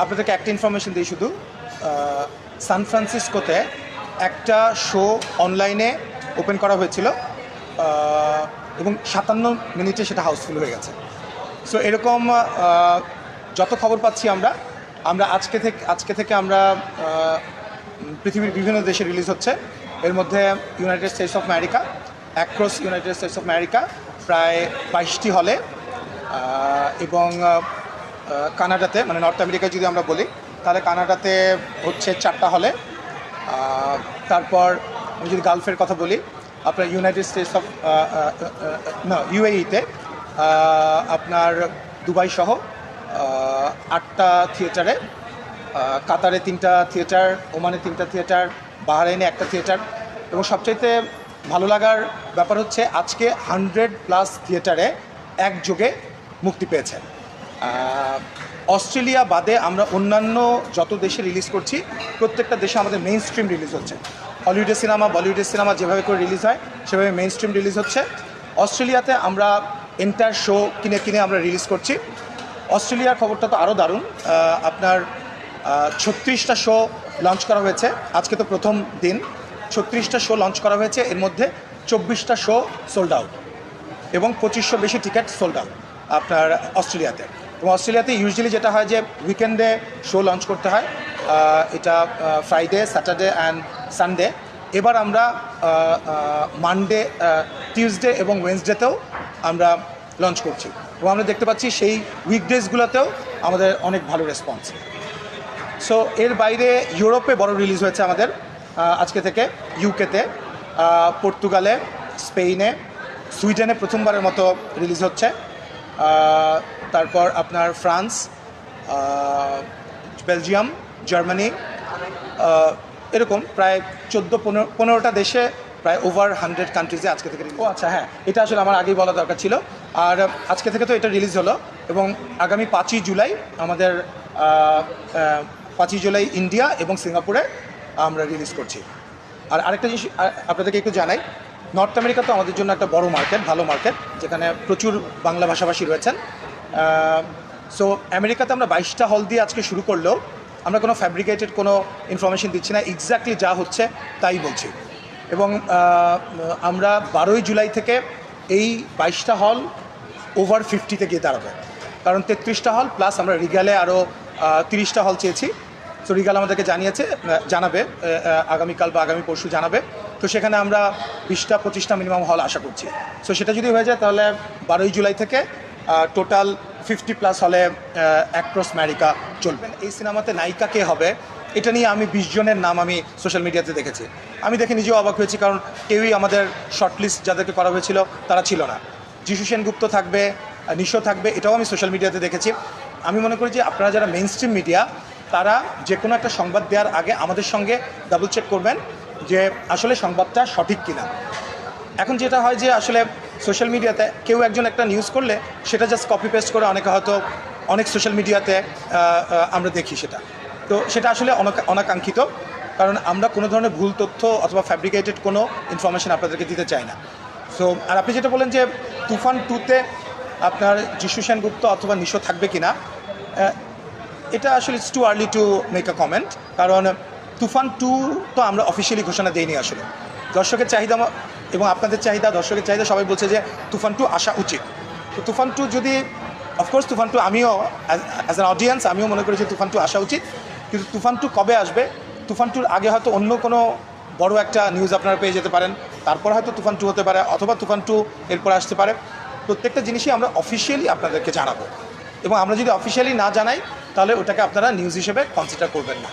আপনাদেরকে একটা ইনফরমেশন দিই শুধু। সান ফ্রান্সিসকোতে একটা শো অনলাইনে ওপেন করা হয়েছিল এবং 57 মিনিটে সেটা হাউসফুল হয়ে গেছে। সো এরকম যত খবর পাচ্ছি আমরা আজকে থেকে আমরা পৃথিবীর বিভিন্ন দেশে রিলিজ হচ্ছে। এর মধ্যে United states of America, across United states of America প্রায় 22টি হলে, এবং কানাডাতে, মানে নর্থ আমেরিকায় যদি আমরা বলি তাহলে কানাডাতে হচ্ছে 4টা হলে। তারপর আমি যদি গালফের কথা বলি, আপনার ইউনাইটেড স্টেটস অফ ইউএইতে আপনার দুবাই সহ 8টা থিয়েটারে, কাতারে 3টা থিয়েটার, ওমানে 3টা থিয়েটার, বাহরাইনে 1টা থিয়েটার। এবং সবচাইতে ভালো লাগার ব্যাপার হচ্ছে আজকে 100+ থিয়েটারে একযোগে মুক্তি পেয়েছে। অস্ট্রেলিয়া বাদে আমরা অন্যান্য যত দেশে রিলিজ করছি প্রত্যেকটা দেশে আমাদের মেইন স্ট্রিম রিলিজ হচ্ছে। হলিউডের সিনেমা, বলিউডের সিনেমা যেভাবে করে রিলিজ হয় সেভাবে মেইন স্ট্রিম রিলিজ হচ্ছে। অস্ট্রেলিয়াতে আমরা এন্টায়ার শো কিনে আমরা রিলিজ করছি। অস্ট্রেলিয়ার খবরটা তো আরও দারুণ। আপনার 36টা শো লঞ্চ করা হয়েছে, আজকে তো প্রথম দিন। 36টা শো লঞ্চ করা হয়েছে, এর মধ্যে 24টা শো সোল্ড আউট এবং 2500 বেশি টিকিট সোল্ড আউট আপনার অস্ট্রেলিয়াতে। এবং অস্ট্রেলিয়াতে ইউজুয়ালি যেটা হয় যে উইকেন্ডে শো লঞ্চ করতে হয়, এটা ফ্রাইডে, স্যাটারডে অ্যান্ড সানডে। এবার আমরা মানডে, টিউসডে এবং ওয়েডনেসডেতেও আমরা লঞ্চ করছি এবং আমরা দেখতে পাচ্ছি সেই উইকডেজগুলোতেও আমাদের অনেক ভালো রেসপন্স। সো এর বাইরে ইউরোপে বড় রিলিজ হয়েছে আমাদের আজকে থেকে। ইউকেতে, পর্তুগালে, স্পেনে, সুইডেনে প্রথমবারের মতো রিলিজ হচ্ছে। তারপর আপনার ফ্রান্স, বেলজিয়াম, জার্মানি, এরকম প্রায় 14-15টা দেশে, প্রায় ওভার 100 কান্ট্রিজে আজকে থেকে রিলিজ। আচ্ছা, হ্যাঁ, এটা আসলে আমার আগেই বলা দরকার ছিল। আর আজকে থেকে তো এটা রিলিজ হলো এবং আগামী 5ই জুলাই আমাদের 5ই জুলাই ইন্ডিয়া এবং সিঙ্গাপুরে আমরা রিলিজ করছি। আর আরেকটা জিনিস আপনাদেরকে একটু জানাই, নর্থ আমেরিকা তো আমাদের জন্য একটা বড় মার্কেট, ভালো মার্কেট, যেখানে প্রচুর বাংলা ভাষাভাষী রয়েছেন। সো আমেরিকাতে আমরা 22টা হল দিয়ে আজকে শুরু করলেও আমরা কোনো ফ্যাব্রিকেটেড কোনো ইনফরমেশন দিচ্ছি না, এক্স্যাক্টলি যা হচ্ছে তাই বলছি। এবং আমরা 12ই জুলাই থেকে এই 22টা হল ওভার 50-তে গিয়ে দাঁড়াবে, কারণ 33টা হল প্লাস আমরা রিগালে আরও 30টা হল চেয়েছি। সো রিগাল আমাদেরকে জানাবে আগামীকাল বা আগামী পরশু জানাবে। তো সেখানে আমরা 20টা-25টা মিনিমাম হল আশা করছি। সো সেটা যদি হয়ে যায় তাহলে 12ই জুলাই থেকে টোটাল 50+ হলে অ্যাক্রস আমেরিকা চলবে। এই সিনেমাতে নায়িকা কে হবে এটা নিয়ে আমি 20 জনের নাম আমি সোশ্যাল মিডিয়াতে দেখেছি। আমি দেখে নিজেও অবাক হয়েছি, কারণ কেউই আমাদের শর্টলিস্ট যাদেরকে করা হয়েছিল তারা ছিল না। যিশু সেনগুপ্ত থাকবে, নিশো থাকবে, এটাও আমি সোশ্যাল মিডিয়াতে দেখেছি। আমি মনে করি যে আপনারা যারা মেইন স্ট্রিম মিডিয়া তারা যে কোনো একটা সংবাদ দেওয়ার আগে আমাদের সঙ্গে ডাবল চেক করবেন যে আসলে সংবাদটা সঠিক কিনা। এখন যেটা হয় যে আসলে সোশ্যাল মিডিয়াতে কেউ একজন একটা নিউজ করলে সেটা জাস্ট কপি পেস্ট করে অনেক সোশ্যাল মিডিয়াতে আমরা দেখি সেটা। তো সেটা আসলে অনাকাঙ্ক্ষিত, কারণ আমরা কোনো ধরনের ভুল তথ্য অথবা ফ্যাব্রিকেটেড কোনো ইনফরমেশন আপনাদেরকে দিতে চাই না। সো আর আপনি যেটা বলেন যে তুফান 2তে আপনার যিশু সেনগুপ্ত অথবা নিশো থাকবে কিনা, এটা আসলে it's too early to make a comment, কারণ তুফান 2 তো আমরা অফিসিয়ালি ঘোষণা দিইনি। আসলে দর্শকের চাহিদা এবং আপনাদের চাহিদা, দর্শকের চাহিদা, সবাই বলছে যে তুফান 2 আসা উচিত। তো তুফান 2 যদি, অফকোর্স তুফান 2 আমিও অ্যাজ অ্যান অডিয়েন্স আমিও মনে করি যে তুফান 2 আসা উচিত, কিন্তু তুফান 2 কবে আসবে, তুফান 2-র আগে হয়তো অন্য কোনো বড় একটা নিউজ আপনারা পেয়ে যেতে পারেন, তারপর হয়তো তুফান 2 হতে পারে, অথবা তুফান 2 এরপর আসতে পারে। প্রত্যেকটা জিনিসই আমরা অফিসিয়ালি আপনাদেরকে জানাবো, এবং আমরা যদি অফিসিয়ালি না জানাই তাহলে ওটাকে আপনারা নিউজ হিসেবে কনসিডার করবেন না।